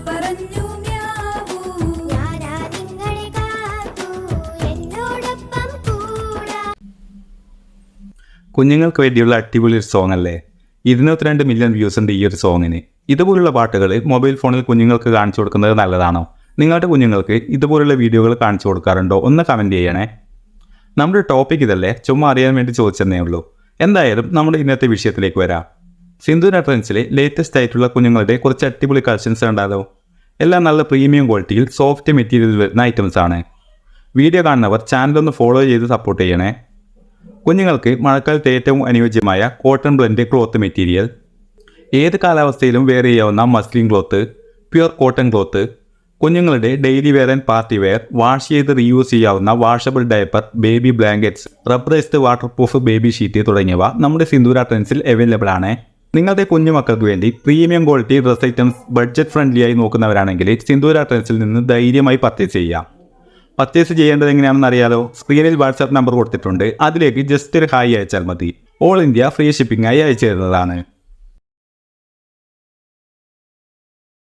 പറഞ്ഞു മ്യാവൂ. ഞാനാ നിങ്ങളെ കാത്തു എന്നോടൊപ്പം കൂടാ. കുഞ്ഞുങ്ങൾക്ക് വേണ്ടിയുള്ള അടിപൊളി ഒരു സോങ് അല്ലേ? 202 മില്യൺ വ്യൂസ് ഉണ്ട് ഈ ഒരു സോങ്ങിന്. ഇതുപോലുള്ള പാട്ടുകൾ മൊബൈൽ ഫോണിൽ കുഞ്ഞുങ്ങൾക്ക് കാണിച്ചു കൊടുക്കുന്നത് നല്ലതാണോ? നിങ്ങളുടെ കുഞ്ഞുങ്ങൾക്ക് ഇതുപോലുള്ള വീഡിയോകൾ കാണിച്ചു കൊടുക്കാറുണ്ടോ? ഒന്ന് കമൻറ്റ് ചെയ്യണേ. നമ്മുടെ ടോപ്പിക് ഇതല്ലേ, ചുമ്മാ അറിയാൻ വേണ്ടി ചോദിച്ചെന്നേ ഉള്ളൂ. എന്തായാലും നമ്മുടെ ഇന്നത്തെ വിഷയത്തിലേക്ക് വരാം. സിന്ധൂര ട്രെൻഡ്സിലെ ലേറ്റസ്റ്റ് ആയിട്ടുള്ള കുഞ്ഞുങ്ങളുടെ കുറച്ച് അടിപൊളി കളക്ഷൻസ് ഉണ്ടാലോ. എല്ലാം നല്ല പ്രീമിയം ക്വാളിറ്റിയിൽ സോഫ്റ്റ് മെറ്റീരിയൽ വരുന്ന ഐറ്റംസ് ആണ്. വീഡിയോ കാണുന്നവർ ചാനലൊന്ന് ഫോളോ ചെയ്ത് സപ്പോർട്ട് ചെയ്യണേ. കുഞ്ഞുങ്ങൾക്ക് മഴക്കാലത്ത് ഏറ്റവും അനുയോജ്യമായ കോട്ടൺ ബ്ലെൻഡ് ക്ലോത്ത് മെറ്റീരിയൽ, ഏത് കാലാവസ്ഥയിലും വെയർ ചെയ്യാവുന്ന muslin cloth, pure cotton cloth, കുഞ്ഞുങ്ങളുടെ daily wear and party wear, wash ചെയ്ത് റീയൂസ് ചെയ്യാവുന്ന washable diaper, baby blankets, rubberised waterproof baby sheet തുടങ്ങിയവ നമ്മുടെ സിന്ധൂര ട്രെൻഡ്സിൽ അവൈലബിൾ ആണ്. നിങ്ങളുടെ കുഞ്ഞുമക്കൾക്ക് വേണ്ടി premium quality dress items budget friendly ആയി നോക്കുന്നവരാണെങ്കിൽ സിന്ധൂര ട്രെൻഡ്സിൽ നിന്ന് ധൈര്യമായി പർച്ചേസ് ചെയ്യാം. പർച്ചേസ് ചെയ്യേണ്ടത് എങ്ങനെയാണെന്ന് അറിയാലോ? സ്ക്രീനിൽ വാട്സാപ്പ് നമ്പർ കൊടുത്തിട്ടുണ്ട്. അതിലേക്ക് ജസ്റ്റ് ഒരു ഹായ് അയച്ചാൽ മതി. ഓൾ ഇന്ത്യ ഫ്രീ ഷിപ്പിംഗ് ആയി അയച്ചു തരുന്നതാണ്.